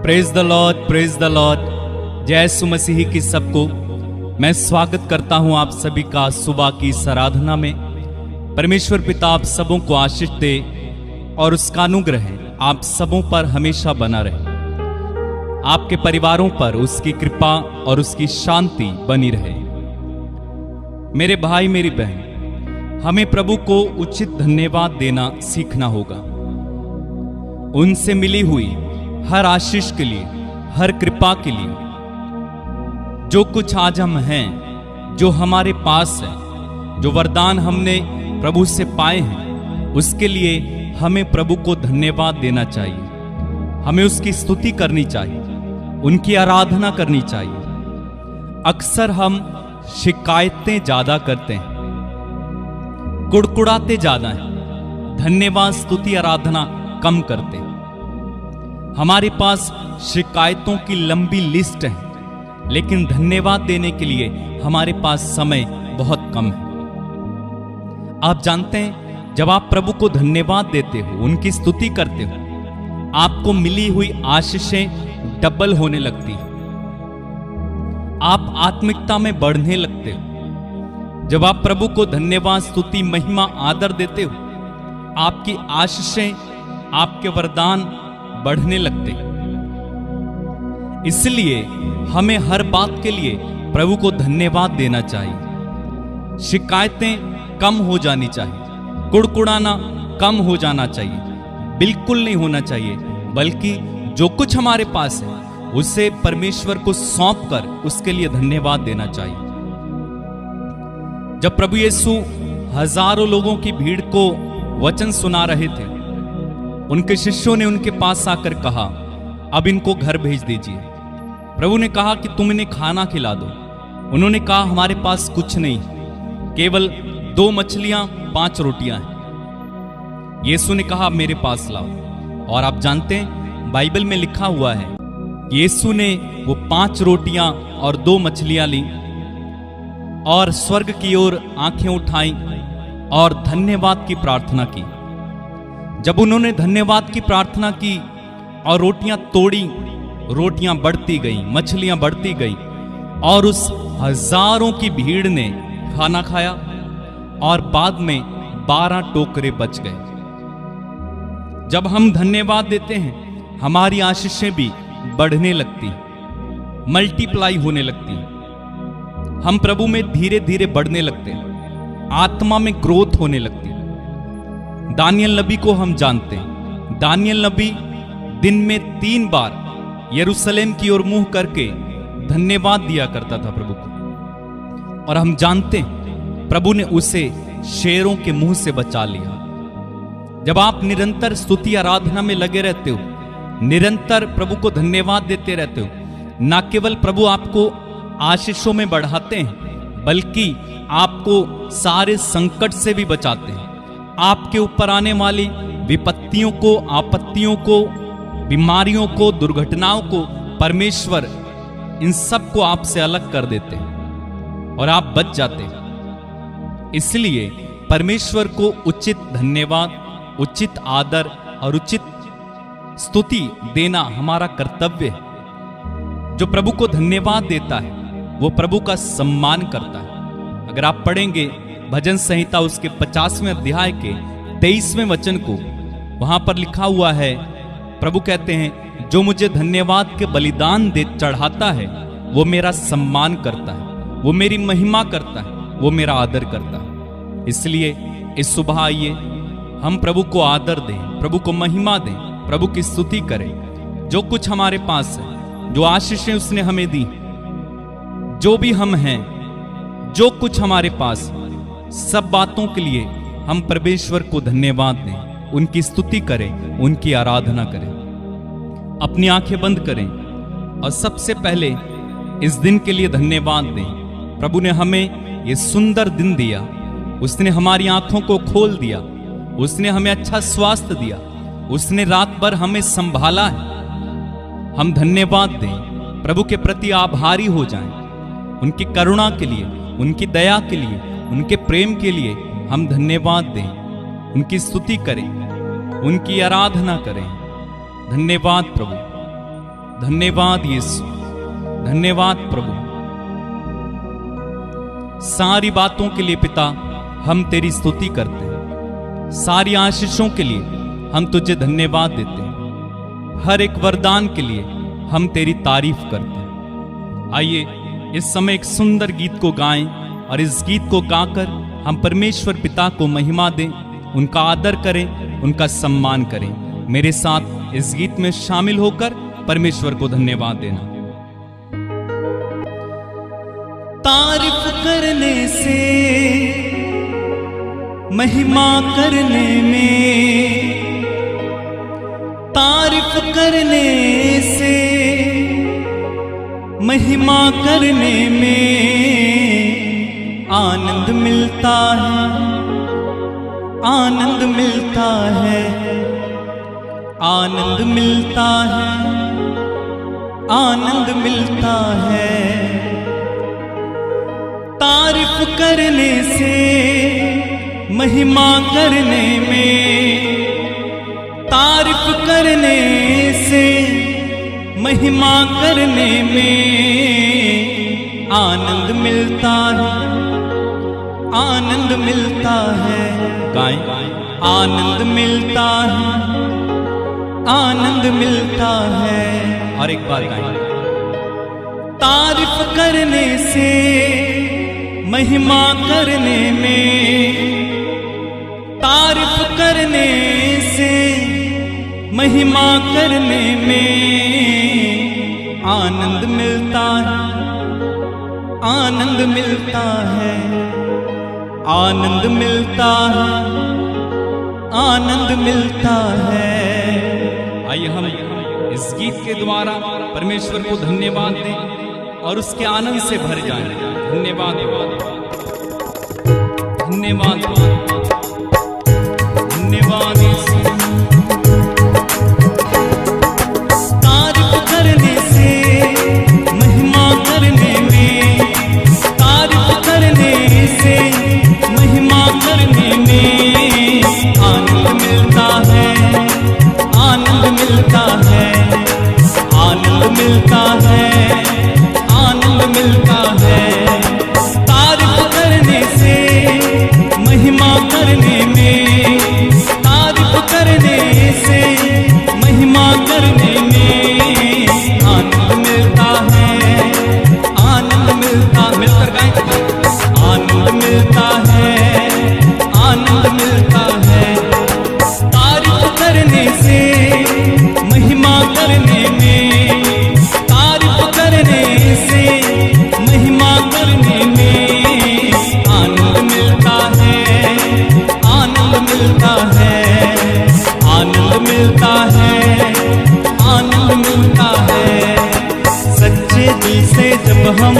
Praise the Lord. जय यीशु मसीह की सबको मैं स्वागत करता हूं आप सभी का सुबह की इस आराधना में। परमेश्वर पिता आप सबों को आशीष दे और उसका अनुग्रह आप सबों पर हमेशा बना रहे। आपके परिवारों पर उसकी कृपा और उसकी शांति बनी रहे। मेरे भाई मेरी बहन, हमें प्रभु को उचित धन्यवाद देना सीखना होगा। उनसे मिली हुई हर आशीष के लिए, हर कृपा के लिए, जो कुछ आज हम हैं, जो हमारे पास है, जो वरदान हमने प्रभु से पाए हैं, उसके लिए हमें प्रभु को धन्यवाद देना चाहिए। हमें उसकी स्तुति करनी चाहिए, उनकी आराधना करनी चाहिए। अक्सर हम शिकायतें ज्यादा करते हैं, कुड़कुड़ाते ज्यादा हैं, धन्यवाद स्तुति आराधना कम करते हैं। हमारे पास शिकायतों की लंबी लिस्ट है, लेकिन धन्यवाद देने के लिए हमारे पास समय बहुत कम है। आप जानते हैं, जब आप प्रभु को धन्यवाद देते हो, उनकी स्तुति करते हो, आपको मिली हुई आशीषें डबल होने लगती हैं। आप आत्मिकता में बढ़ने लगते हो। जब आप प्रभु को धन्यवाद स्तुति महिमा आदर देते हो, आपकी आशीषें, आपके वरदान बढ़ने लगते। इसलिए हमें हर बात के लिए प्रभु को धन्यवाद देना चाहिए। शिकायतें कम हो जानी चाहिए, कुड़कुड़ाना कम हो जाना चाहिए, बिल्कुल नहीं होना चाहिए, बल्कि जो कुछ हमारे पास है उसे परमेश्वर को सौंप कर उसके लिए धन्यवाद देना चाहिए। जब प्रभु यीशु हजारों लोगों की भीड़ को वचन सुना रहे थे, उनके शिष्यों ने उनके पास आकर कहा, अब इनको घर भेज दीजिए। प्रभु ने कहा कि तुम इन्हें खाना खिला दो। उन्होंने कहा, हमारे पास कुछ नहीं, केवल 2 मछलियां 5 रोटियां हैं। यीशु ने कहा, मेरे पास लाओ। और आप जानते हैं, बाइबल में लिखा हुआ है, यीशु ने वो 5 रोटियां और 2 मछलियां ली और स्वर्ग की ओर आंखें उठाई और धन्यवाद की प्रार्थना की। जब उन्होंने धन्यवाद की प्रार्थना की और रोटियां तोड़ी, रोटियां बढ़ती गई, मछलियां बढ़ती गई और उस हजारों की भीड़ ने खाना खाया और बाद में 12 टोकरे बच गए। जब हम धन्यवाद देते हैं, हमारी आशीषें भी बढ़ने लगती, मल्टीप्लाई होने लगती। हम प्रभु में धीरे धीरे बढ़ने लगते हैं, आत्मा में ग्रोथ होने लगती। दानियल नबी को हम जानते हैं। दानियल नबी दिन में 3 बार यरूशलेम की ओर मुंह करके धन्यवाद दिया करता था प्रभु को। और हम जानते हैं, प्रभु ने उसे शेरों के मुंह से बचा लिया। जब आप निरंतर स्तुति आराधना में लगे रहते हो, निरंतर प्रभु को धन्यवाद देते रहते हो, न केवल प्रभु आपको आशीषों में बढ़ाते हैं, बल्कि आपको सारे संकट से भी बचाते हैं। आपके ऊपर आने वाली विपत्तियों को, आपत्तियों को, बीमारियों को, दुर्घटनाओं को परमेश्वर इन सब को आपसे अलग कर देते हैं और आप बच जाते हैं। इसलिए परमेश्वर को उचित धन्यवाद, उचित आदर और उचित स्तुति देना हमारा कर्तव्य है। जो प्रभु को धन्यवाद देता है, वो प्रभु का सम्मान करता है। अगर आप पढ़ेंगे भजन संहिता उसके 50वें अध्याय के 23वें वचन को, वहां पर लिखा हुआ है, प्रभु कहते हैं, जो मुझे धन्यवाद के बलिदान दे चढ़ाता है, वो मेरा सम्मान करता है, वो मेरी महिमा करता है, वो मेरा आदर करता है। इसलिए इस सुबह आइए हम प्रभु को आदर दें, प्रभु को महिमा दें, प्रभु की स्तुति करें। जो कुछ हमारे पास है, जो आशीषें उसने हमें दी, जो भी हम हैं, जो कुछ हमारे पास, सब बातों के लिए हम परमेश्वर को धन्यवाद दें, उनकी स्तुति करें, उनकी आराधना करें। अपनी आंखें बंद करें और सबसे पहले इस दिन के लिए धन्यवाद दें। प्रभु ने हमें ये सुंदर दिन दिया, उसने हमारी आंखों को खोल दिया, उसने हमें अच्छा स्वास्थ्य दिया, उसने रात भर हमें संभाला है। हम धन्यवाद दें, प्रभु के प्रति आभारी हो जाएं, उनकी करुणा के लिए, उनकी दया के लिए, उनके प्रेम के लिए हम धन्यवाद दें, उनकी स्तुति करें, उनकी आराधना करें। धन्यवाद प्रभु। धन्यवाद यीशु, धन्यवाद प्रभु। सारी बातों के लिए पिता हम तेरी स्तुति करते हैं, सारी आशीषों के लिए हम तुझे धन्यवाद देते हैं, हर एक वरदान के लिए हम तेरी तारीफ करते हैं। आइए इस समय एक सुंदर गीत को गाएं और इस गीत को गाकर हम परमेश्वर पिता को महिमा दें, उनका आदर करें, उनका सम्मान करें। मेरे साथ इस गीत में शामिल होकर परमेश्वर को धन्यवाद देना। तारीफ करने से, महिमा करने में, तारीफ करने से, महिमा करने में आनंद मिलता है, आनंद मिलता है, आनंद मिलता है, आनंद मिलता है। तारीफ करने से, महिमा करने में, तारीफ करने से, महिमा करने में आनंद मिलता है, आनंद मिलता है। गाएं, आनंद मिलता है, आनंद मिलता है। और एक बार गाएं। तारीफ करने से, महिमा करने में, तारीफ करने से, महिमा करने में आनंद मिलता है, आनंद मिलता है, आनंद मिलता है, आनंद मिलता है। आइए हम इस गीत के द्वारा परमेश्वर को धन्यवाद दें और उसके आनंद से भर जाएं। धन्यवाद, धन्यवाद, धन्यवाद यीशु। तारीफ करने से, महिमा करने में, तारीफ करने से, महिमा करने में आनंद मिलता है, आनंद मिलता है, आनंद मिलता है, आनंद मिलता है। तारीफ करने से, महिमा करने में, तारीफ करने से, महिमा करने में आनंद मिलता है, आनंद मिलता, मिलकर गाएं। आनंद मिलता है, आनंद मिलता है। तारीफ करने से, महिमा करने में, तारीफ करने से, महिमा करने में आनंद मिलता है, आनंद मिलता है, आनंद मिलता है, आनंद मिलता है। सच्चे दिल से जब हम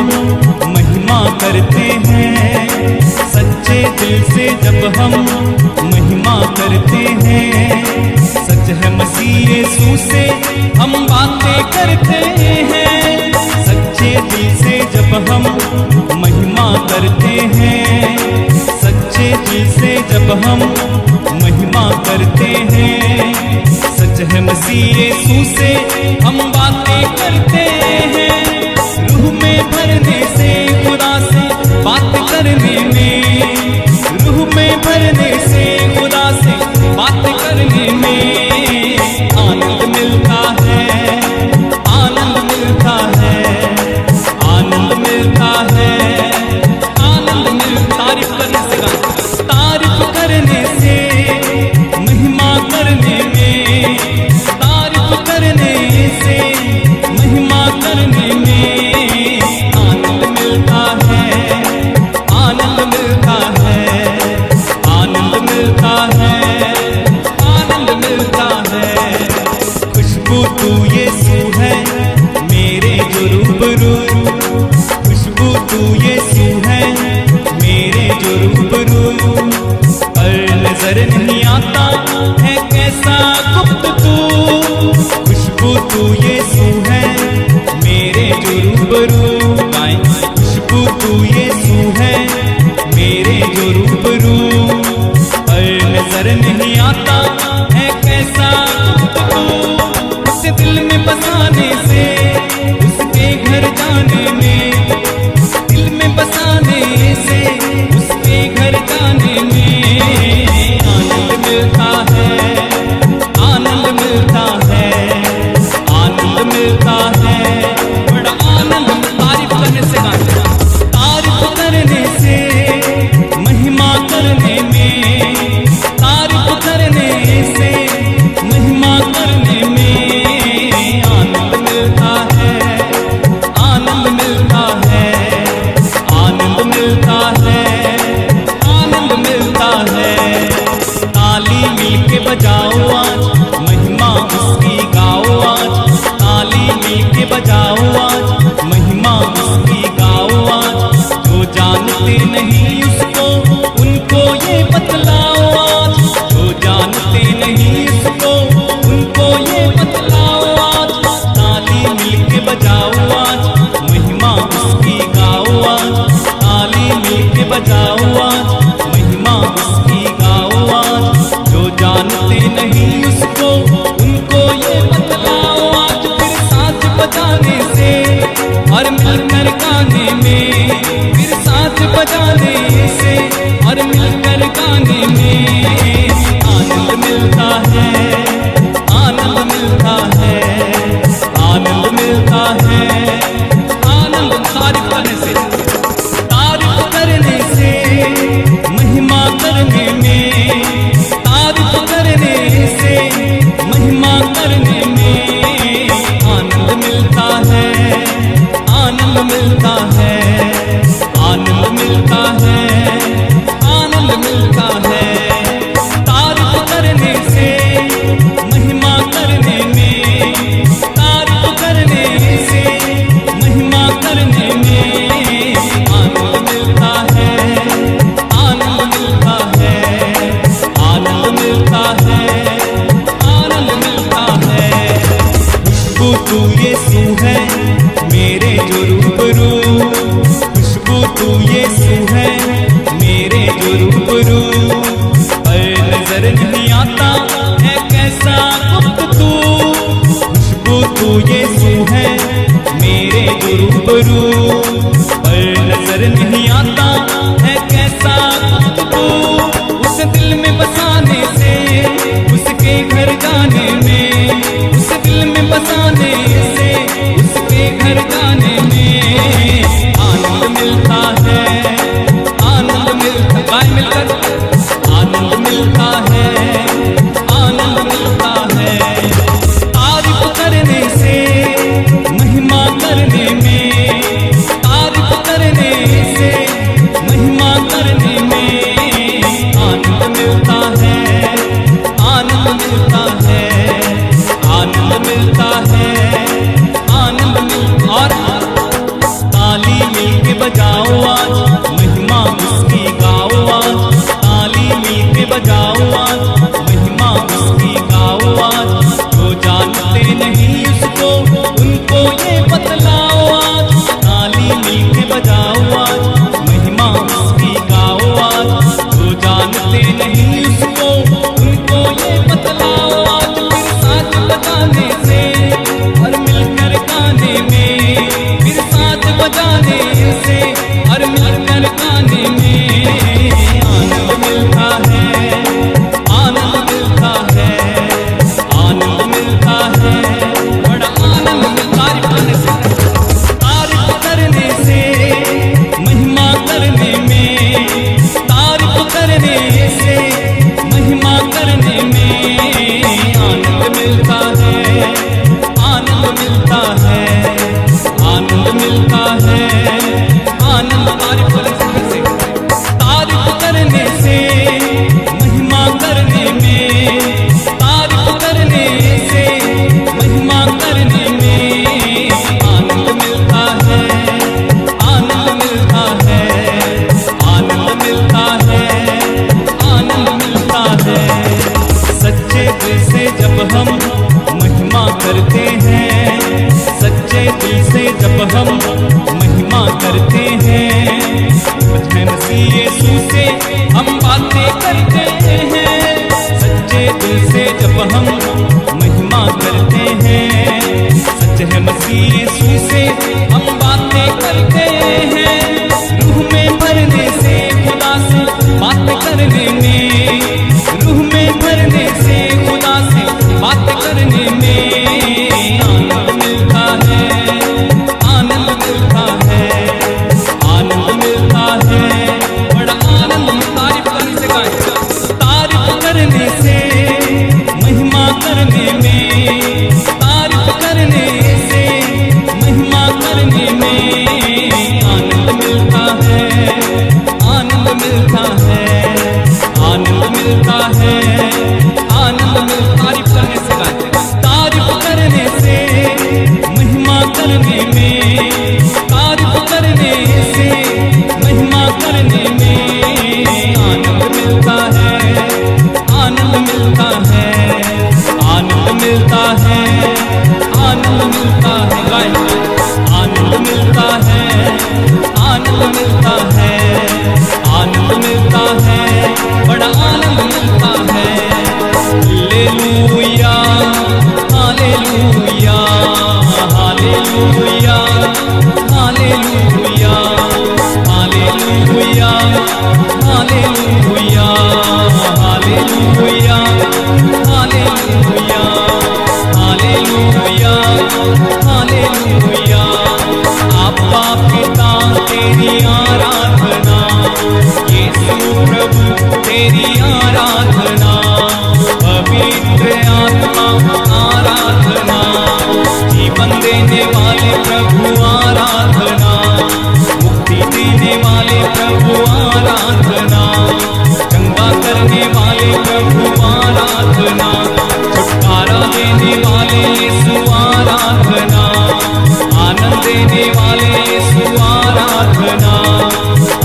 महिमा करते हैं, सच्चे दिल से जब हम महिमा करते हैं, सच है मसीह यीशु से हम बातें करते हैं। सच्चे दिल से जब हम महिमा करते हैं, सच्चे दिल से जब हम महिमा करते हैं, सच है मसीह यीशु से हम बातें करते हैं। रूह में भरने से, खुदा से बात करने में, रूह में भरने से, खुदा से बात करने में आनंद मिलता है, आनंद मिलता है, आनंद मिलता है, आनंद मिलता। तारीफ करने से, तारीफ करने से, महिमा करने में, तारीफ करने से, महिमा करने में आनंद मिलता है, आनंद मिलता है, आनंद मिलता है, आनंद मिलता है। खुशबू तू यीशु है मेरे जो रूबरू, खुशबू तू यीशु है मेरे जो रूबरू, पर नजर नहीं आता है कैसा गुप्त तू। खुशबू तू यीशु है मेरे जो रूबरू, खुशबू तू यीशु है मेरे जो रूबरू, पर नजर नहीं आता है कैसा गुप्त तू। उस दिल में बसाने से, उसके घर जाने में, दिल में बसाने से, उसके घर जाने में आनंद मिलता है, आनंद मिलता है, आनंद मिलता है, बड़ा आनंद। तारीफ करने से गाना, तारीफ करने से, महिमा करने में, तारीफ करने से, महिमा करने में आनंद मिलता है, आनंद मिलता है, आनंद मिलता है, आनंद मिलता है। ताली मिलके बजाओ आज, महिमा उसकी गाओ आज, ताली मिलके बजाओ आज, महिमा उसकी गाओ आज। जो जानते नहीं उसको, उनको ये बतलाओ आज, जो जानते नहीं उसको, उनको ये बतलाओ आज। ताली मिलके बजाओ आज, महिमा उसकी गाओ आज, ताली मिलके बजाओ आज, महिमा उसकी गाओ आज। जो जानते नहीं उसको, उनको ये बतलाओ आज। फिर साथ बजाने से और मिलकर गाने में, फिर साथ बजाने से और मिलकर गाने में आनंद मिलता है, आनंद मिलता है, आनंद मिलता है, आनंद। तारीफ करने से, तारीफ करने से, महिमा करने में, तारीफ करने से, महिमा करने में आनंद मिलता है, आनंद मिलता है, आनंद मिलता है, आनंद मिलता है। तारीफ करने से, महिमा करने में, तारीफ करने से, महिमा करने में आनंद मिलता है, आनंद मिलता है, आनंद मिलता है, आनंद मिलता है। खुशबू तू यीशु है मेरे जो रूबरू, खुशबू तू यीशु है मेरे जो रूबरू। पर नजर नहीं आता है कैसा गुप्त तू, खुशबू तू यीशु है मेरे जो रूबरू। पर नजर नहीं आता है कैसा गुप्त तू, उस दिल में बसाने से, उसके घर जाने में, उस दिल में बसाने से, उसके घर जाने में आनंद मिलता है, आनंद मिलता है। गाय मिलकर आनंद मिलता है, आनंद मिलता है। तारीफ करने से, महिमा करने में, तारीफ करने से, महिमा करने में आनंद मिलता है, आनंद मिलता है, आनंद मिलता है, आनंद मिलता। और ताली मिलके बजाओ आज, महिमा उसकी गाओ आज, ताली मिलके बजाओ आज, महिमा उसकी गाओ आज। जो जानते नहीं उसको, उनको ये बतलाओ आज, ताली मिलके बजाओ आज, महिमा उसकी गाओ आज। जो जानते नहीं उसको, उनको ये बतलाओ आज। फिर साथ बजाने से और मिलकर गाने में, फिर साथ बजाने से और मिलकर गाने में आनंद मिलता है, आनंद मिलता है, आनंद मिलता है, बड़ा आनंद मिलता है। तारीफ करने से, महिमा करने में, तारीफ करने से, महिमा करने में आनंद मिलता है, आनंद मिलता है, आनंद मिलता है, आनंद। तारीफ करने से, महिमा करने में, तारीफ करने से, महिमा करने में आनंद मिलता है, आनंद मिलता है, आनंद मिलता है, आनंद मिलता है। सच्चे दिल से जब हम महिमा करते हैं, सच्चे दिल से जब हम महिमा करते हैं, मुझे मसीह यीशु से हम बातें करते हैं। सच्चे दिल से जब हम महिमा महिमा करते हैं। सच है मसीह यीशु से हम बातें करते हैं, रूह में भरने से खुदा से बात करने में, रूह में भरने से खुदा से बात करने में आनंद मिलता है, आनंद मिलता है, आनंद मिलता है, बड़ा आनंद। तारीफ करने से गाएं, तारीफ करने से महिमा करने में, तारीफ करने से महिमा करने में आनंद मिलता है, आनंद मिलता है, आनंद मिलता है, आनंद मिलता। तारीफ करने से गाएं, तारीफ करने से महिमा करने में, तारीफ करने से महिमा करने में आनंद मिलता है, आनंद मिलता है, आनंद मिलता है, आनंद मिलता है। गाएं, आनंद मिलता है, आनंद मिलता है, आनंद मिलता है, बड़ा आनंद मिलता है। Hallelujah, hallelujah, hallelujah, hallelujah, hallelujah, hallelujah, hallelujah, hallelujah, hallelujah, hallelujah. आपा पिता तेरी आराधना, यीशु प्रभु तेरी आराधना, पवित्र आत्मा आराधना, जीवन देने वाले प्रभु आराधना, मुक्ति देने वाले प्रभु आराधना, चंगा करने वाले प्रभु आराधना, छुटकारा देने वाले यीशु आराधना, आनंद देने वाले यीशु आराधना,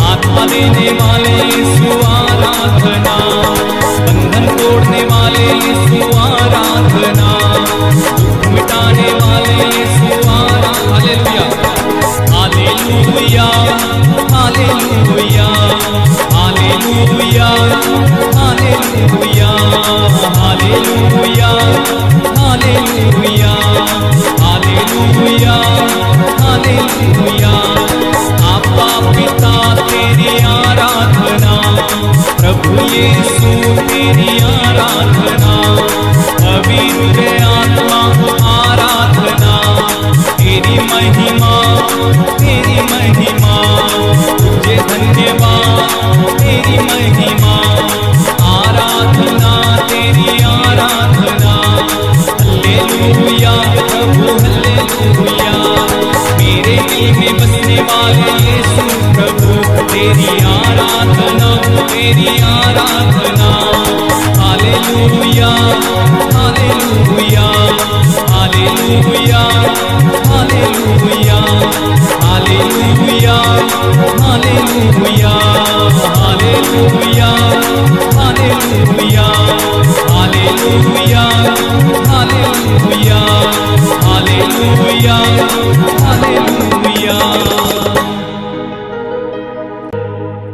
आत्मा देने वाले यीशु आराधना, बंधन तोड़ने वाले यीशु आराधना, दुख मिटाने वाले यीशु आराधना। Hallelujah, hallelujah, hallelujah, hallelujah, hallelujah, hallelujah, hallelujah, hallelujah. आपा पिता तेरी आराधना, प्रभु यीशु तेरी आराधना, पवित्र आत्मा आराधना, तेरी महिमा, तेरी महिमा, तुझे धन्यवाद, तेरी महिमा, आराधना तेरी आराधना। हालेलुया प्रभु हालेलुया, मेरे दिल में बसने वाले यीशु प्रभु तेरी आराधना, तेरी आराधना। Hallelujah, hallelujah, hallelujah, hallelujah, hallelujah, hallelujah, hallelujah, hallelujah, hallelujah, hallelujah, hallelujah, hallelujah.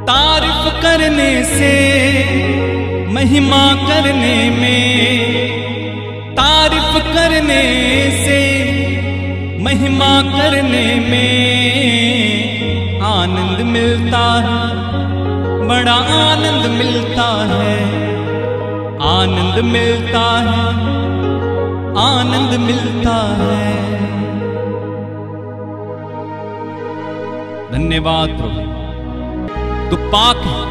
तारीफ करने से महिमा करने में, तारीफ करने से महिमा करने में आनंद मिलता है, बड़ा आनंद मिलता है, आनंद मिलता है, आनंद मिलता है। धन्यवाद प्रभु, तू पाक है,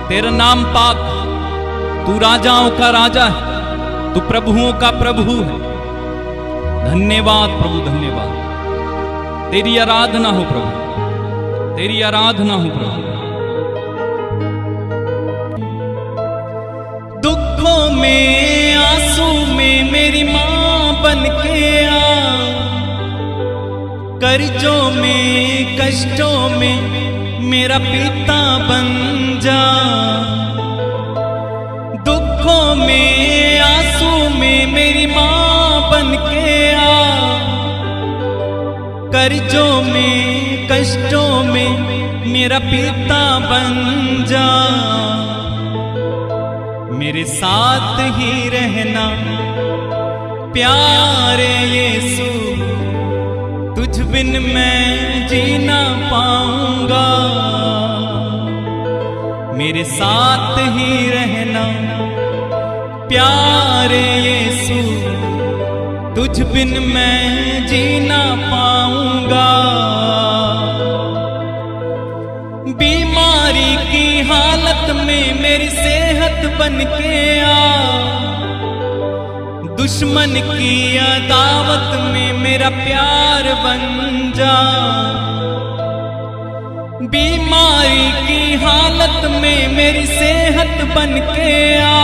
तेरा नाम पाक है, तू राजाओं का राजा है, तू प्रभुओं का प्रभु है। धन्यवाद प्रभु, धन्यवाद। तेरी आराधना हो प्रभु, तेरी आराधना हो प्रभु। दुखों में आंसू में मेरी माँ बन के आ, कर्जों में कष्टों में मेरा पिता बन जा। दुखों में आंसू में मेरी माँ बन के आ, कर्जों में कष्टों में मेरा पिता बन जा। मेरे साथ ही रहना, प्यारे यीशु तुझ बिन मैं जी ना पाऊंगा, मेरे साथ ही रहना। प्यारे यीशु तुझ बिन मैं जी ना पाऊंगा, बीमारी की हालत में मेरी सेहत बन के आ, दुश्मन की अदावत में मेरा प्यार बन जा। बीमारी की हालत में मेरी सेहत बन के आ,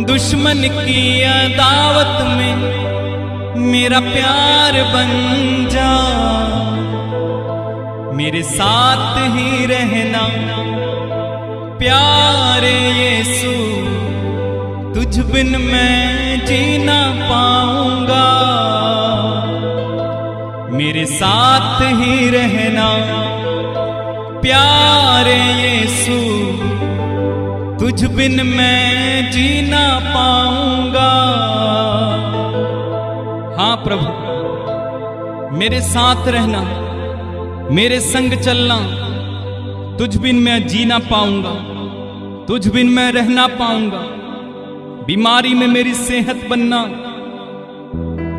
दुश्मन की अदावत में मेरा प्यार बन जा। मेरे साथ ही रहना प्यारे यीशु तुझ बिन मैं जी ना पाऊंगा, मेरे साथ ही रहना प्यारे यीशु तुझ बिन मैं जी ना पाऊंगा। हाँ प्रभु मेरे साथ रहना, मेरे संग चलना, तुझ बिन मैं जी ना पाऊंगा, तुझ बिन मैं रहना पाऊंगा। बीमारी में मेरी सेहत बनना,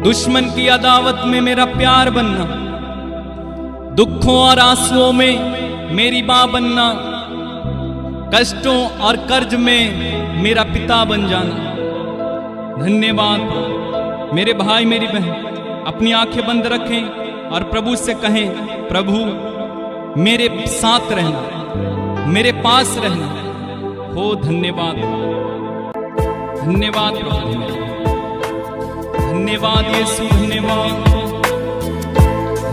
दुश्मन की अदावत में मेरा प्यार बनना, दुखों और आंसुओं में मेरी मां बनना, कष्टों और कर्ज में मेरा पिता बन जाना। धन्यवाद। मेरे भाई मेरी बहन अपनी आंखें बंद रखें और प्रभु से कहें, प्रभु मेरे साथ रहना, मेरे पास रहना। हो धन्यवाद, धन्यवाद प्रभु, धन्यवाद यीशु, धन्यवाद,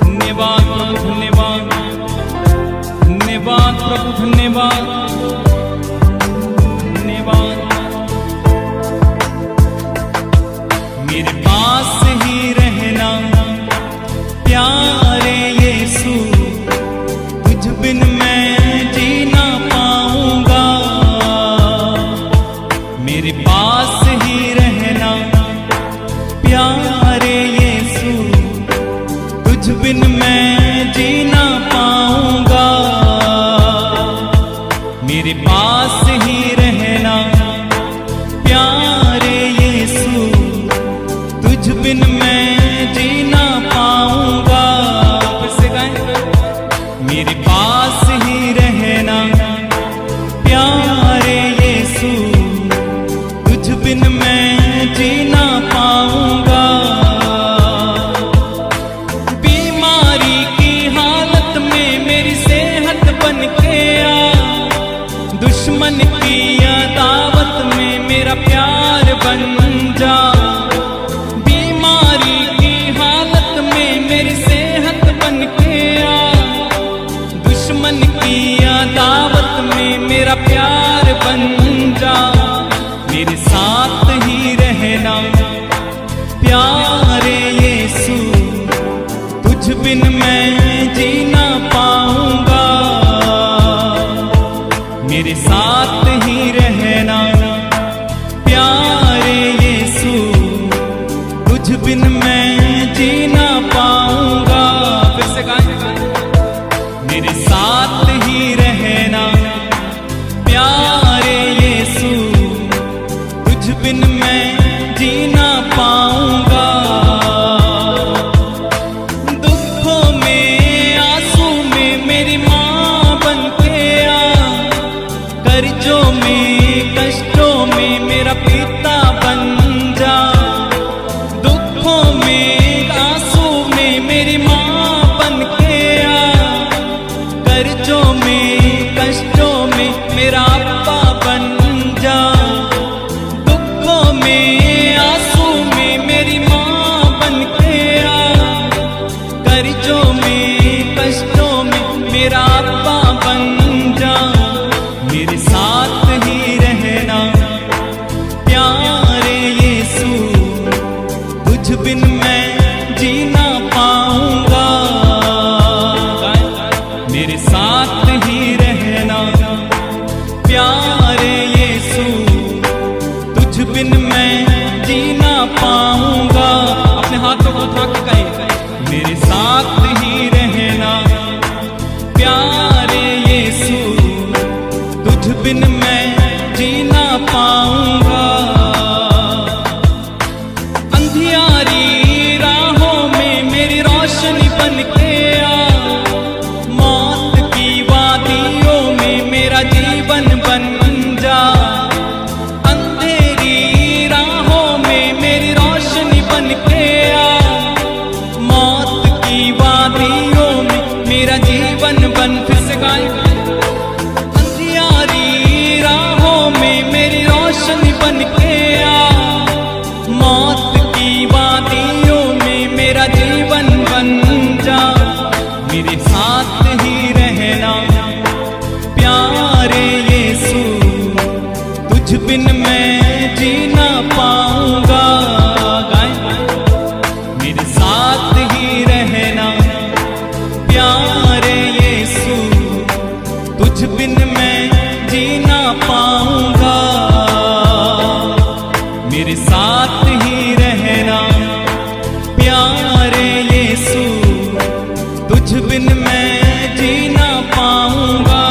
धन्यवाद प्रभु, धन्यवाद, धन्यवाद प्रभु, धन्यवाद, धन्यवाद। मेरे पास ही रहना प्यारे यीशु तुझ बिन मैं जी ना पाऊंगा, मेरे पास ही रहना प्यारे यीशु तुझ बिन मैं जी ना पाऊंगा, मेरे पास ही रहना प्यारे यीशु तुझ बिन मैं जी ना पाऊंगा। फिर से गाएं, मेरे पास ही रहना प्यारे यीशु तुझ बिन मैं जी ना पाऊंगा। बीमारी की हालत में मेरी सेहत बन के आ, दुश्मन की अदावत में मेरा प्यार बन जा। बीमारी की हालत में मेरी सेहत बन के आ, दुश्मन की अदावत में मेरा प्यार बन जा। मेरे साथ ही रहना प्यारे यीशु तुझ बिन मैं जी ना पाऊंगा, मेरे साथ ही रहना प्यारे यीशु तुझ बिन मैं जी ना पाऊंगा। फिर से गाएं, मेरे साथ ही रहना प्यारे यीशु तुझ बिन मैं जी ना पाऊंगा। दुखों में आंसू में मेरी मां बन के आ, कर्जों में कष्टों में मेरा पिता बन जा। दुखों में आंसू में मेरी मां बन के आ, कर्जों में कष्टों में मेरा अब्बा बन जा। दुखों में आंसू में मेरी मां बन के आ, कर्जों में कष्टों में मेरा अब्बा बन जा। मेरे साथ ही रहना प्यारे यीशु तुझ बिन मैं जी ना पाऊंगा, मेरे साथ ही रहना प्यारे यीशु तुझ बिन मैं जी ना उठा के कहें, मेरे साथ ही रहना प्यारे यीशु, तुझ बिन मैं जी ना पाऊंगा। अंधियारी राहों में मेरी रोशनी बन के आ, मौत की वादियों में मेरा जीवन बन जा। अंधेरी राहों में मेरी रोशनी बन के आ, मौत की वादियों में मेरा जीवन बन। फिर से गाएं, अंधियारी राहों में मेरी रोशनी बन के आ, मौत की वादियों में मेरा जीवन बन जा। मेरे साथ ही रहना प्यारे यीशु, तुझ बिन मैं जी ना पाऊंगा। मेरे साथ ही रहना प्यारे यीशु, तुझ बिन मैं जी ना पाऊंगा। मेरे साथ ही रहना प्यारे यीशु, तुझ बिन मैं जी ना पाऊंगा।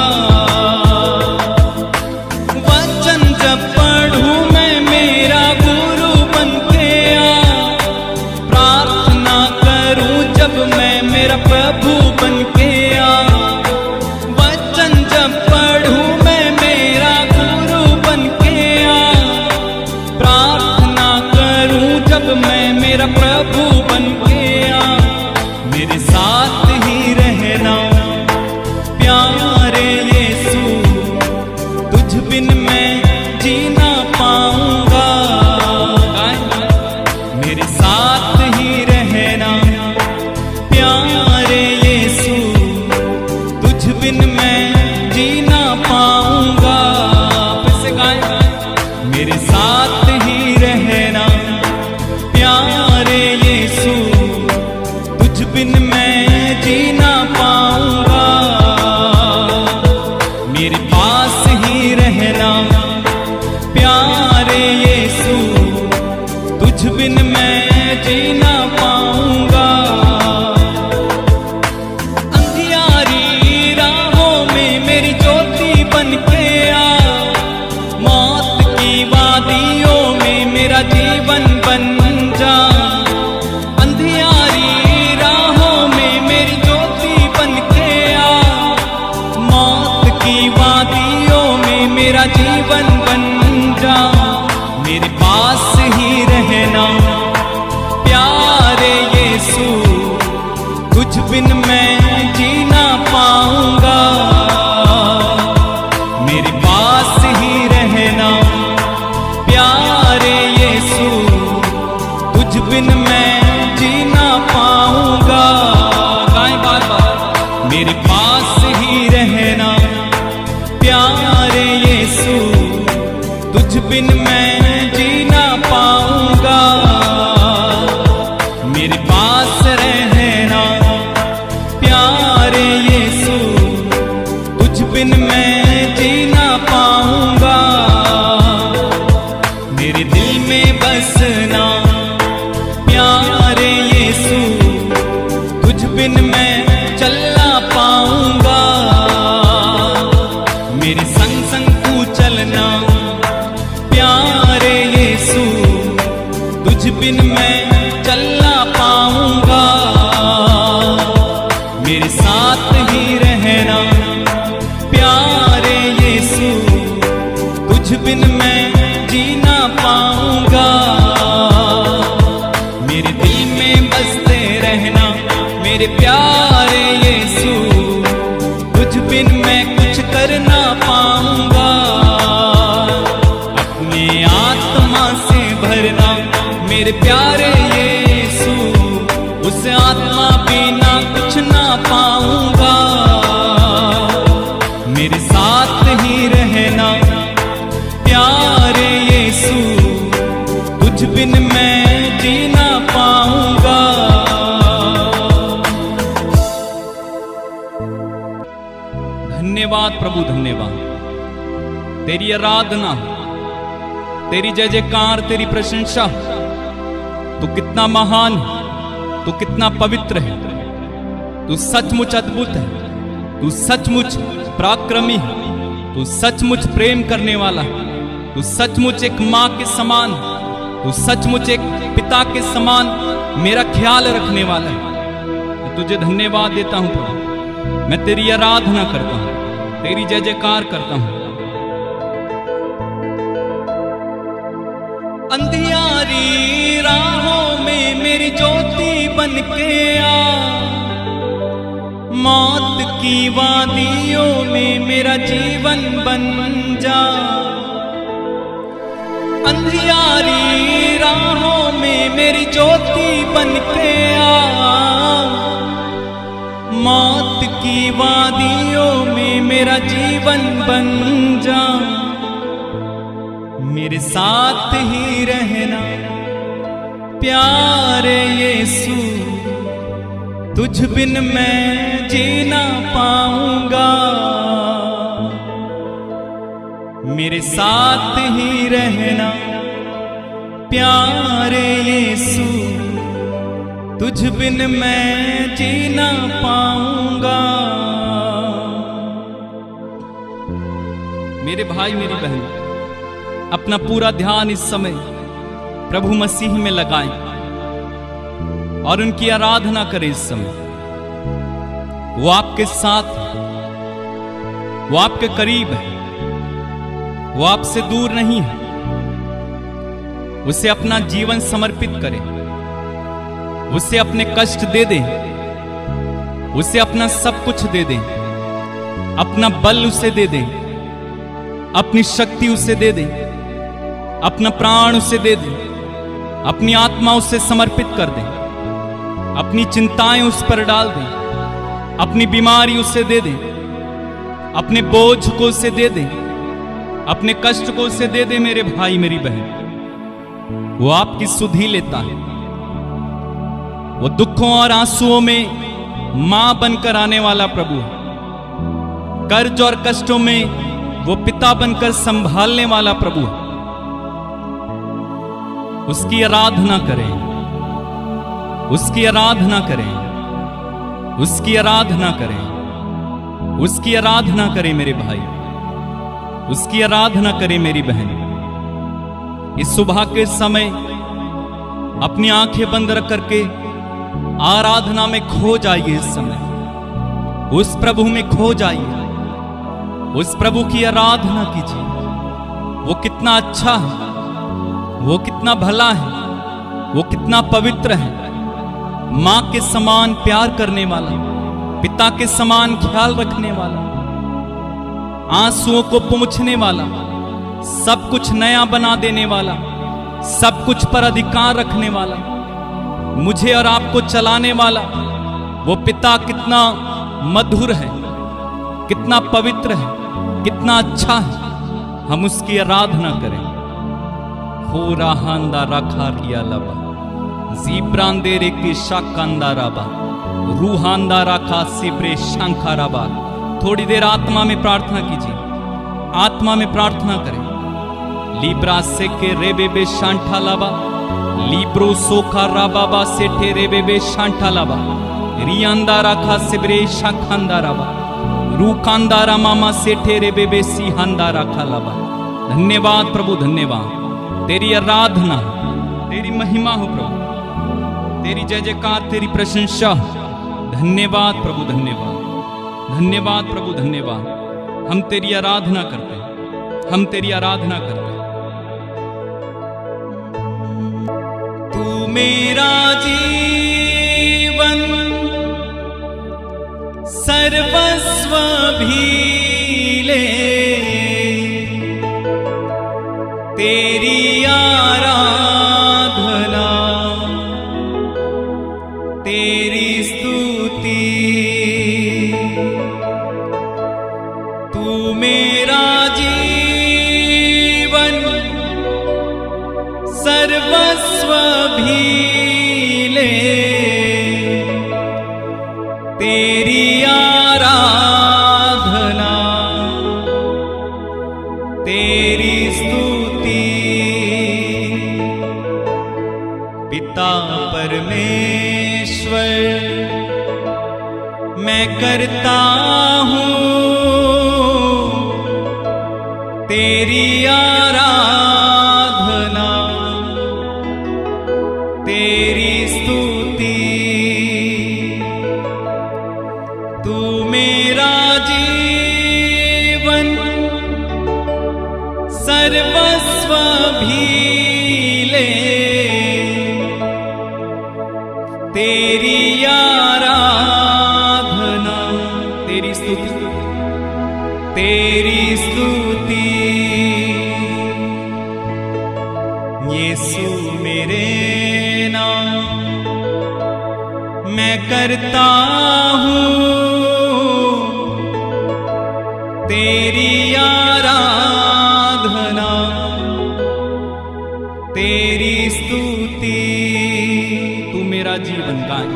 वचन जब पढ़ूं मैं मेरा गुरु बन के आ, प्रार्थना करूं जब मैं मेरा प्रभु बन के आ। वचन जब पढ़ूं मैं मेरा गुरु बन के आ, प्रार्थना करूं जब मैं मेरा प्रभु बन के आ। मेरे साथ ही रहना प्यारे यीशु, तुझ बिन मैं जी ना पाऊंगा। मेरे साथ ही रहना प्यारे यीशु, तुझ बिन मैं जी ना पाऊंगा। फिर से गाएं, मेरे साथ ही रहना प्यारे यीशु, तुझ बिन मैं जी ना पाऊंगा। मेरे पास ही रहना प्यारे यीशु, तुझ बिन मैं जी ना पाऊंगा। अंधियारी राहों में मेरी ज्योति बन के आ, मौत की वादियों में मेरा जीवन बन जा। अंधियारी राहों में मेरी ज्योति बन के आ, मौत की वादियों में मेरा जीवन बन जा। मेरे पास ही रहना प्यारे यीशु, तुझ बिन मैं जी ना पाऊंगा। मेरे पास ही रहना प्यारे यीशु, तुझ बिन मैं जी ना पाऊंगा। गाएं बार बार, मेरे पास ही रहना प्यारे यीशु, तुझ बिन मैं जी ना पाऊंगा। मेरे पास रहना प्यारे यीशु, तुझ बिन मैं जी ना पाऊंगा। मेरे दिल में बसना प्यारे यीशु, तुझ बिन मैं चल ना पाऊंगा। मेरे संग संग तू चलना प्यारे यीशु, तुझ बिन मैं चल ना पाऊंगा। मेरे साथ ही रहना प्यारे यीशु, तुझ बिन मैं जी ना पाऊंगा। मेरे दिल में बसते रहना मेरे प्यारे यीशु, तुझ बिन मैं कुछ कर ना पाऊंगा। अपने आत्मा से भरना मेरे प्यारे यीशु, उस आत्मा बिना कुछ ना पाऊंगा। मेरे साथ ही रहना प्यारे यीशु, तुझ बिन मैं जी ना पाऊंगा। धन्यवाद प्रभु, धन्यवाद। तेरी आराधना, तेरी जय जयकार, तेरी प्रशंसा। तू कितना महान, तू कितना पवित्र है, तू सचमुच अद्भुत है, तू सचमुच पराक्रमी है, तू सचमुच प्रेम करने वाला है, तू सचमुच एक माँ के समान, तू सचमुच एक पिता के समान मेरा ख्याल रखने वाला है। मैं तुझे धन्यवाद देता हूँ प्रभु, मैं तेरी आराधना करता हूँ, तेरी जय जयकार करता हूँ। अंधियारी राहों में मेरी ज्योति बन के आ, मौत की वादियों में मेरा जीवन बन जा। अंधियारी राहों में मेरी ज्योति बन के आ, मौत की वादियों में मेरा जीवन बन जा। मेरे साथ ही रहना प्यारे यीशु, तुझ बिन मैं जी ना पाऊंगा। मेरे साथ ही रहना प्यारे यीशु, तुझ बिन मैं जी ना पाऊंगा। मेरे भाई मेरी बहन, अपना पूरा ध्यान इस समय प्रभु मसीह में लगाएं और उनकी आराधना करें। इस समय वो आपके साथ है, वो आपके करीब है, वो आपसे दूर नहीं है। उसे अपना जीवन समर्पित करें, उसे अपने कष्ट दे दें, उसे अपना सब कुछ दे दें, अपना बल उसे दे दें, अपनी शक्ति उसे दे दें, अपना प्राण उसे दे दें, अपनी आत्मा उसे समर्पित कर दें, अपनी चिंताएं उस पर डाल दें, अपनी बीमारी उसे दे दें, अपने बोझ को उसे दे दें, अपने कष्ट को उसे दे दें। मेरे भाई मेरी बहन, वो आपकी सुधि लेता है। वो दुखों और आंसुओं में मां बनकर आने वाला प्रभु है। कर्ज और कष्टों में वो पिता बनकर संभालने वाला प्रभु है। उसकी आराधना करें, उसकी आराधना करें, उसकी आराधना करें, उसकी आराधना करें मेरे भाई, उसकी आराधना करें मेरी बहन। इस सुबह के समय अपनी आंखें बंद रख करके आराधना में खो जाइए। इस समय उस प्रभु में खो जाइए, उस प्रभु की आराधना कीजिए। वो कितना अच्छा है, वो कितना भला है, वो कितना पवित्र है। मां के समान प्यार करने वाला, पिता के समान ख्याल रखने वाला, आंसुओं को पोंछने वाला, सब कुछ नया बना देने वाला, सब कुछ पर अधिकार रखने वाला, मुझे और आपको चलाने वाला वो पिता कितना मधुर है, कितना पवित्र है, कितना अच्छा है। हम उसकी आराधना करें। हो राहांदा राखा रिया लबा जीब्रांदे रे की शाकांदा राबा रूहांदा राखा सिब्रे शंखा राबा। थोड़ी देर आत्मा में प्रार्थना कीजिए, आत्मा में प्रार्थना करें। लीब्रा से के रेबेबे शांठा लाबा, लीब्रो सोखा राबाबा से ठे रेबेबे शांठा लाबा, रियांदा राखा सिब्रे शाखांदा राबा, रूकांदारा मामा से ठे रेबेबे सिहांदा राखा लाबा। धन्यवाद प्रभु, धन्यवाद। तेरी आराधना, तेरी महिमा हो प्रभु, तेरी जय जयकार, तेरी प्रशंसा। धन्यवाद प्रभु, धन्यवाद, धन्यवाद प्रभु, धन्यवाद। हम तेरी आराधना करते हैं, हम तेरी आराधना करते हैं। तू मेरा जीवन सर्वस्व भी ले, तेरी आराधना, तेरी स्तुति। तू मेरा जीवन सर्वस्व भी ले, तेरी आराधना, तेरी स्तुति। पिता परमेश्वर मैं करता हूँ तेरी आराधना, तेरी स्तुति। तू मेरा जीवन सर्वस्व भी ले, तेरी आराधना, तेरी स्तुति, तेरी स्तुति। यीशु मेरे नाम मैं करता हूँ तेरी आराधना, तेरी स्तुति। तू मेरा जीवन गाय,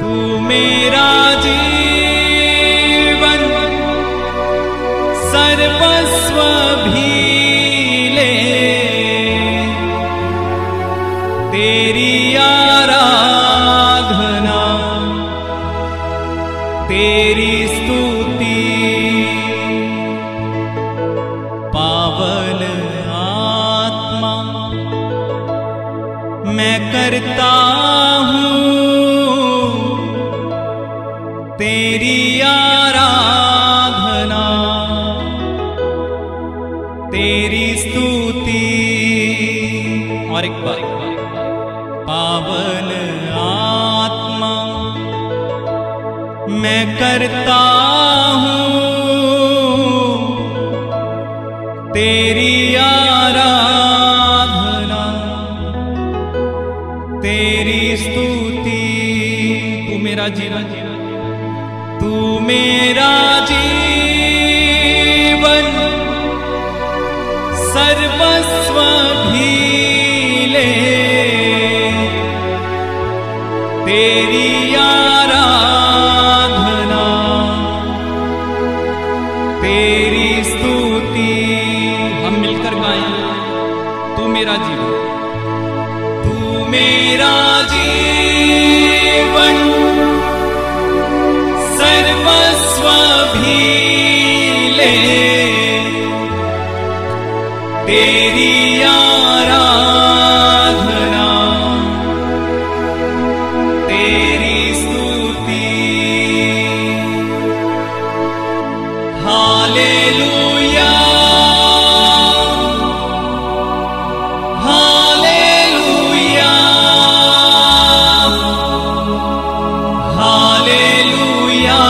तू मेरा जीवन सर्वस्व भी ले, तेरी आराधना, तेरी स्तुति। पावन आत्मा मैं करता हूँ तेरी आराधना, तेरी स्तुति। और एक बार पावन आत्मा मैं करता हूँ तेरी आराधना, तेरी स्तुति। तू मेरा जीवन, तू मेरा जीवन सर्वस्व भी ले, तेरी आराधना, तेरी स्तुति। हम मिलकर गाएं, तू मेरा जीवन, तू मेरा जीवन सर्वस्व भी ले, तेरी आराधना, तेरी स्तुति। Hallelujah, hallelujah, hallelujah,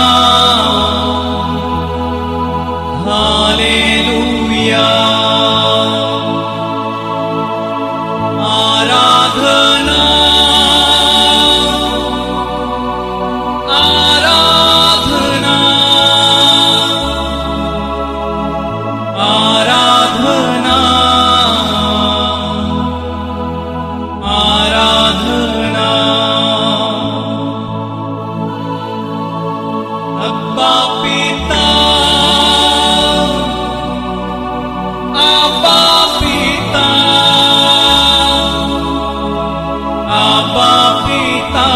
hallelujah. आराधना, आराधना, आराधना, आराधना। अब्बा पिता, अब्बा पिता, अब्बा पिता,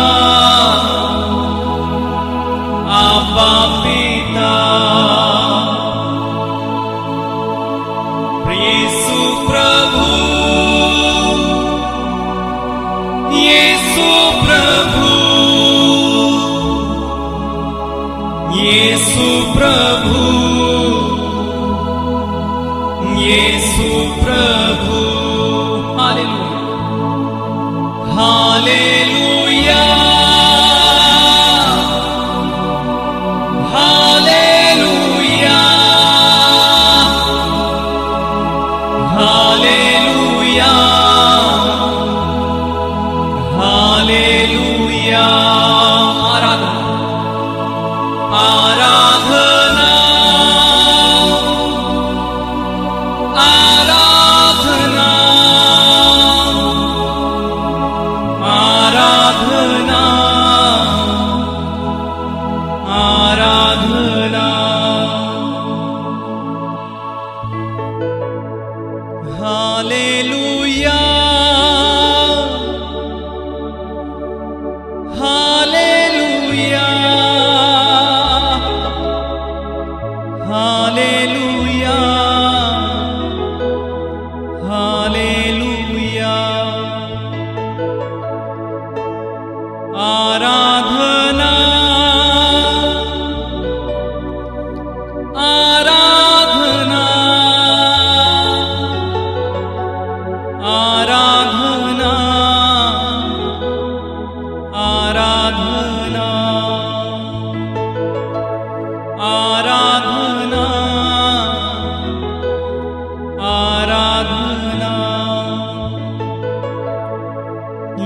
अब्बा पिता। यीशु प्रभु, यीशु प्रभु, यीशु प्रभु, यीशु प्रभु। Hallelujah, hallelujah, hallelujah, hallelujah, hallelujah. आराधना, आराधना, आराधना, आराधना आराधना आराधना आराधना आराधना आराधना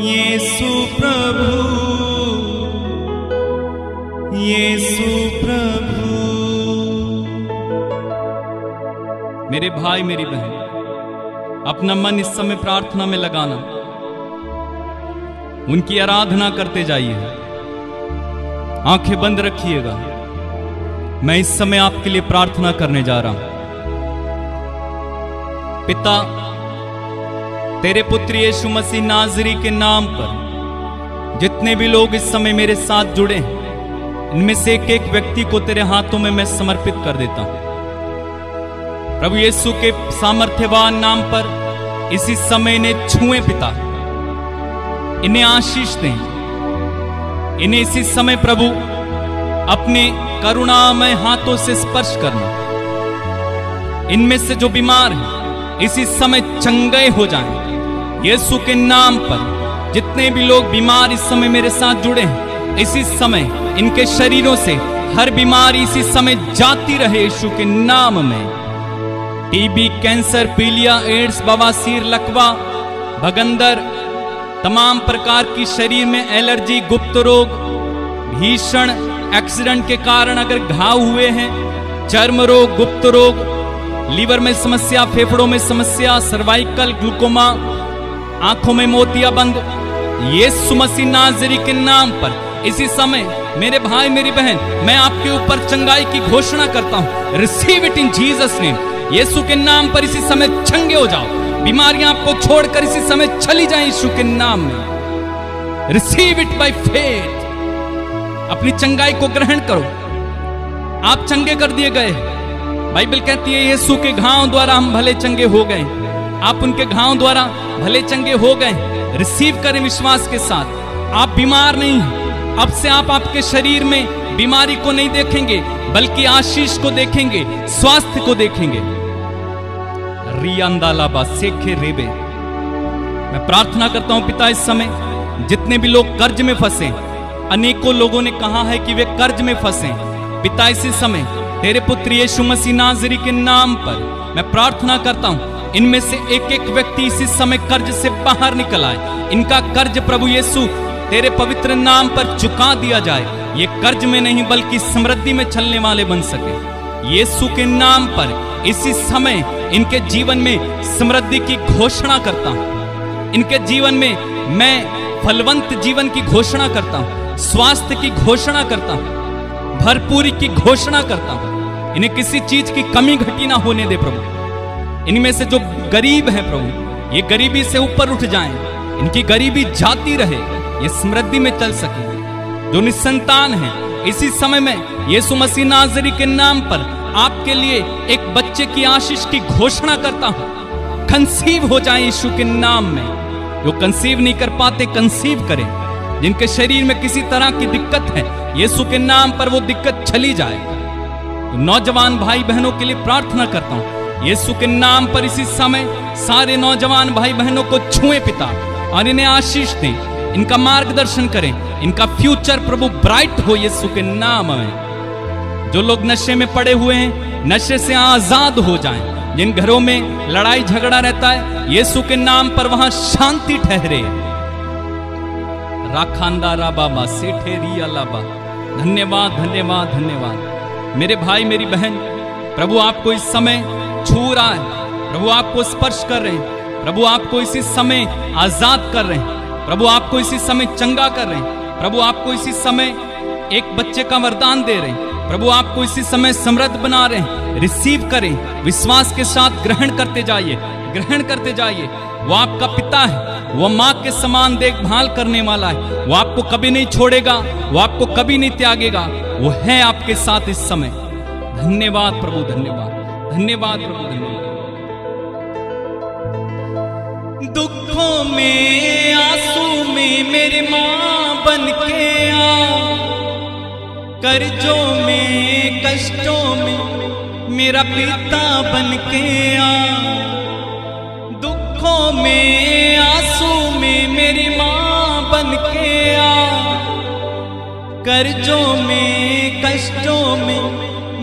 यीशु प्रभु यीशु प्रभु। मेरे भाई मेरी बहन, अपना मन इस समय प्रार्थना में लगाना, उनकी आराधना करते जाइए। आंखें बंद रखिएगा। मैं इस समय आपके लिए प्रार्थना करने जा रहा हूं। पिता, तेरे पुत्र यीशु मसीह नाज़री के नाम पर जितने भी लोग इस समय मेरे साथ जुड़े हैं, इनमें से एक एक व्यक्ति को तेरे हाथों में मैं समर्पित कर देता हूं। प्रभु यीशु के सामर्थ्यवान नाम पर इसी समय इन्हें छुएं पिता, इन्हें आशीष दें। इन्हें इसी समय प्रभु अपने करुणामय हाथों से स्पर्श करना। इनमें से जो बीमार हैं इसी समय चंगे हो जाएं यीशु के नाम पर। जितने भी लोग बीमार इस समय मेरे साथ जुड़े हैं, इसी समय इनके शरीरों से हर बीमारी इसी समय जाती रहे यीशु के नाम में। टीबी, कैंसर, पीलिया, एड्स, बवासीर, लकवा, भगंदर, तमाम प्रकार की शरीर में एलर्जी, गुप्त रोग, भीषण एक्सीडेंट के कारण अगर घाव हुए हैं, चर्म रोग, गुप्त रोग, लीवर में समस्या, फेफड़ों में समस्या, सर्वाइकल, ग्लूकोमा, आंखों में मोतियाबंद, यीशु मसीह नाज़री के नाम पर इसी समय मेरे भाई मेरी बहन, मैं आपके ऊपर चंगाई की घोषणा करता हूं। Receive it in Jesus name. Yeshu के नाम पर इसी समय चंगे हो जाओ। बीमारियां आपको छोड़कर इसी समय चली जाएं यीशु के नाम में। Receive it by faith. अपनी चंगाई को ग्रहण करो। आप चंगे कर दिए गए। बाइबल कहती है यीशु के घाव द्वारा हम भले चंगे हो गए। आप उनके घाव द्वारा भले चंगे हो गए। रिसीव करें विश्वास के साथ। आप बीमार नहीं हैं। अब से आप आपके शरीर में बीमारी को नहीं देखेंगे, बल्कि आशीष को देखेंगे, स्वास्थ्य को देखेंगे। रियांदालाबा सेखे रेबे। मैं प्रार्थना करता हूं पिता, इस समय जितने भी लोग कर्ज में फंसे, अनेकों लोगों ने कहा है कि वे कर्ज में फंसे, पिता इसी समय तेरे पुत्र यीशु मसीह नाज़री के नाम पर मैं प्रार्थना करता हूं, इनमें से एक एक व्यक्ति इसी समय कर्ज से बाहर निकल आए। इनका कर्ज प्रभु यीशु तेरे पवित्र नाम पर चुका दिया जाए। ये कर्ज में नहीं बल्कि समृद्धि में चलने वाले बन सके। यीशु के नाम पर इसी समय इनके जीवन में समृद्धि की घोषणा करता हूं। इनके जीवन में मैं फलवंत जीवन की घोषणा करता हूं, स्वास्थ्य की घोषणा करता हूं, भरपूरी की घोषणा करता हूं। इन्हें किसी चीज की कमी घटी ना होने दे प्रभु। इनमें से जो गरीब हैं प्रभु, ये गरीबी से ऊपर उठ जाएं, इनकी गरीबी जाती रहे, ये समृद्धि में चल सके। जो निसंतान है इसी समय में यीशु मसीह नाज़री के नाम पर आपके लिए एक बच्चे की आशीष की घोषणा करता हूं। कंसीव हो जाए यीशु के नाम में। जो कंसीव नहीं कर पाते कंसीव करें। जिनके शरीर में किसी तरह की दिक्कत है, यीशु के नाम पर वो दिक्कत चली जाए। तो नौजवान भाई बहनों के लिए प्रार्थना करता हूं, यीशु के नाम पर इसी समय सारे नौजवान भाई बहनों को छुएं पिता, और इन्हें आशीष दें, इनका मार्गदर्शन करें, इनका फ्यूचर प्रभु ब्राइट हो यीशु के नाम में। जो लोग नशे में पड़े हुए हैं, नशे से आजाद हो जाएं। जिन घरों में लड़ाई झगड़ा रहता है, यीशु के नाम पर वहां शांति ठहरे। राखांदा राबाबा सेठे रिया लाबा। धन्यवाद धन्यवाद धन्यवाद। मेरे भाई मेरी बहन, प्रभु आपको इस समय छू रहा है। प्रभु आपको स्पर्श कर रहे हैं। प्रभु आपको इसी समय आजाद कर रहे हैं। प्रभु आपको इसी समय चंगा कर रहे हैं। प्रभु आपको इसी समय एक बच्चे का वरदान दे रहे हैं। प्रभु आपको इसी समय समृद्ध बना रहे हैं। रिसीव करें, विश्वास के साथ ग्रहण करते जाइए, ग्रहण करते जाइए। वो आपका पिता है, वो माँ के समान देखभाल करने वाला है। वो आपको कभी नहीं छोड़ेगा, वो आपको कभी नहीं त्यागेगा। वो है आपके साथ इस समय। धन्यवाद प्रभु, धन्यवाद, धन्यवाद प्रभु, धन्यवाद। दुखों में आंसू में मेरी माँ बन के आ, कर्जों में कष्टों में मेरा पिता बन के आ, दुखों में आंसू में मेरी माँ बन के आ, कर्जों में कष्टों में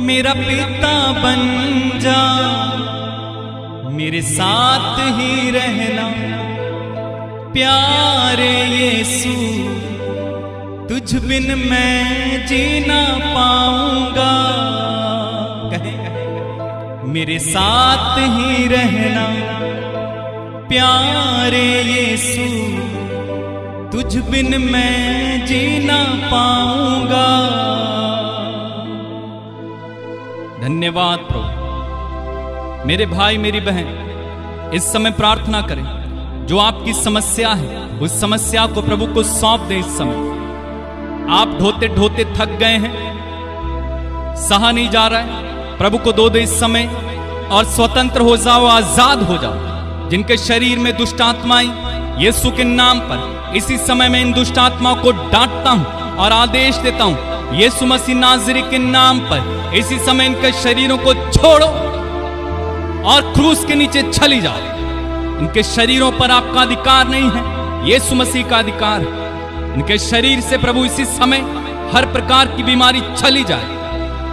मेरा पिता बन जा, मेरे साथ ही रहना प्यारे यीशु, तुझ बिन मैं जीना पाऊंगा। मेरे साथ ही रहना प्यारे यीशु, तुझ बिन मैं जीना पाऊंगा। धन्यवाद प्रभु। मेरे भाई मेरी बहन, इस समय प्रार्थना करें, जो आपकी समस्या है उस समस्या को प्रभु को सौंप दें। इस समय आप ढोते ढोते थक गए हैं, सहा नहीं जा रहा है, प्रभु को दो दे इस समय और स्वतंत्र हो जाओ, आजाद हो जाओ। जिनके शरीर में दुष्ट आत्माएं, यीशु के नाम पर इसी समय में इन दुष्ट आत्माओं को डांटता हूं और आदेश देता हूं, यीशु मसीह नाज़री के नाम पर इसी समय इनके शरीरों को छोड़ो और क्रूस के नीचे चली जाओ। इनके शरीरों पर आपका अधिकार नहीं है, यीशु मसीह का अधिकार है। इनके शरीर से प्रभु इसी समय हर प्रकार की बीमारी चली जाए,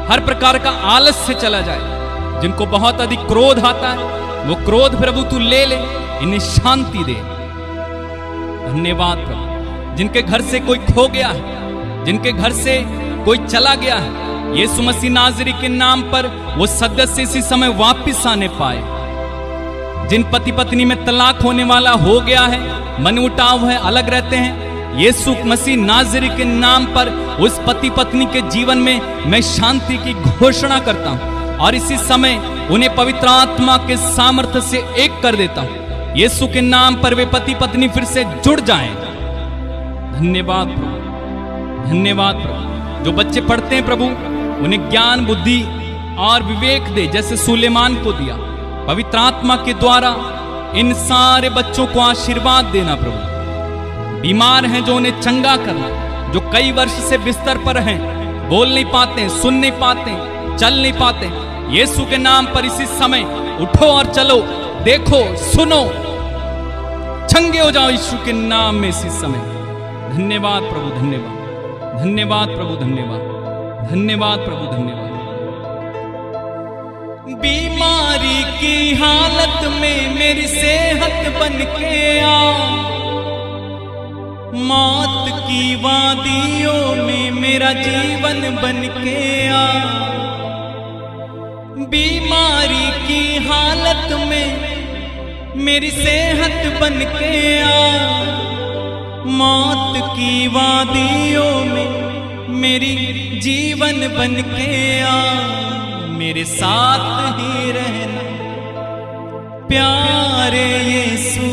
हर प्रकार का आलस्य चला जाए। जिनको बहुत अधिक क्रोध आता है वो क्रोध प्रभु तू ले ले, इन्हें शांति दे। धन्यवाद प्रभु। जिनके घर से कोई खो गया है, जिनके घर से कोई चला गया है, यीशु मसीह नाज़री के नाम पर वो सदस्य इसी समय वापस आने पाए। जिन पति पत्नी में तलाक होने वाला हो गया है, मनमुटाव है, अलग रहते हैं, यीशु मसीह नाज़री के नाम पर उस पति पत्नी के जीवन में मैं शांति की घोषणा करता हूं और इसी समय उन्हें पवित्र आत्मा के सामर्थ्य से एक कर देता हूं। यीशु के नाम पर वे पति पत्नी फिर से जुड़ जाएं। धन्यवाद प्रभु, धन्यवाद प्रभु। जो बच्चे पढ़ते हैं प्रभु, उन्हें ज्ञान बुद्धि और विवेक दे, जैसे सुलेमान को दिया। पवित्र आत्मा के द्वारा इन सारे बच्चों को आशीर्वाद देना प्रभु। बीमार हैं जो उन्हें चंगा करना, जो कई वर्ष से बिस्तर पर हैं, बोल नहीं पाते, सुन नहीं पाते, चल नहीं पाते, यीशु के नाम पर इसी समय उठो और चलो, देखो, सुनो, चंगे हो जाओ यीशु के नाम में इसी समय। धन्यवाद प्रभु, धन्यवाद, धन्यवाद प्रभु, धन्यवाद, धन्यवाद प्रभु, धन्यवाद। बीमारी की हालत में मेरी सेहत बन के आ, मौत की वादियों में मेरा जीवन बन के आ। बीमारी की हालत में मेरी सेहत बन के आ, मौत की वादियों में मेरी जीवन बन के आ। मेरे साथ ही रहना प्यारे यीशु,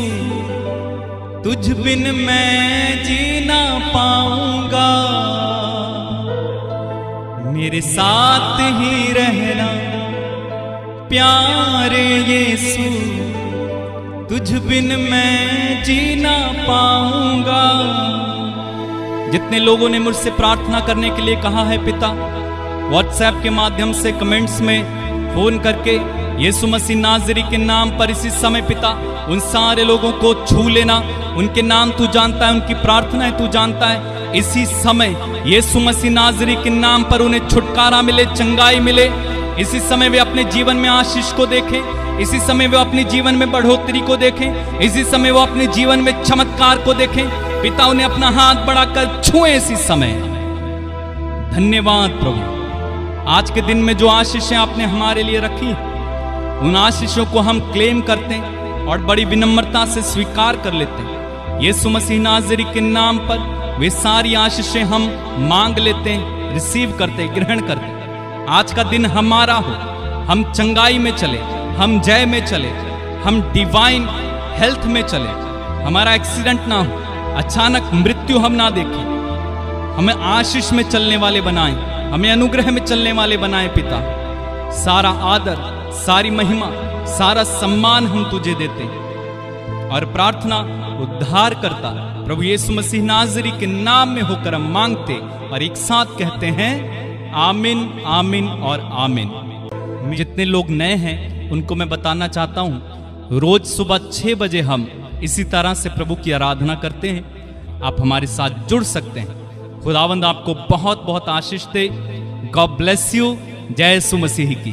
तुझ बिन मैं जीना पाऊंगा। मेरे साथ ही रहना प्यारे यीशु, तुझ बिन मैं जीना पाऊंगा। जितने लोगों ने मुझसे प्रार्थना करने के लिए कहा है पिता, व्हाट्सएप के माध्यम से, कमेंट्स में, फोन करके, यीशु मसीह नाज़री के नाम पर इसी समय पिता उन सारे लोगों को छू लेना। उनके नाम तू जानता है, उनकी प्रार्थनाएं तू जानता है। इसी समय यीशु मसीह नाज़री के नाम पर उन्हें छुटकारा मिले, चंगाई मिले। इसी समय वे अपने जीवन में आशीष को देखें, इसी समय वे अपने जीवन में बढ़ोतरी को देखें, इसी समय वो अपने जीवन में चमत्कार को देखें। पिता उन्हें अपना हाथ बढ़ाकर छुए इसी समय। धन्यवाद प्रभु। आज के दिन में जो आशीषें आपने हमारे लिए रखी, उन आशीषों को हम क्लेम करते हैं और बड़ी विनम्रता से स्वीकार कर लेते हैं। यीशु मसीह नाज़री के नाम पर वे सारी आशीषें हम मांग लेते हैं, रिसीव करते, ग्रहण करते। आज का दिन हमारा हो, हम चंगाई में चले, हम जय में चले, हम डिवाइन हेल्थ में चले, हमारा एक्सीडेंट ना हो, अचानक मृत्यु हम ना देखें, हमें आशीष में चलने वाले बनाएं, हमें अनुग्रह में चलने वाले बनाएं। पिता, सारा आदर, सारी महिमा, सारा सम्मान हम तुझे देते हैं और प्रार्थना उद्धार करता प्रभु यीशु मसीह नाज़री के नाम में होकर हम मांगते और एक साथ कहते हैं आमीन, आमीन और आमीन। जितने लोग नए हैं उनको मैं बताना चाहता हूँ, रोज सुबह 6 बजे हम इसी तरह से प्रभु की आराधना करते हैं। आप हमारे साथ जुड़ सकते हैं। खुदावंद आपको बहुत बहुत आशीष दे। God bless you. जय यीशु मसीह की।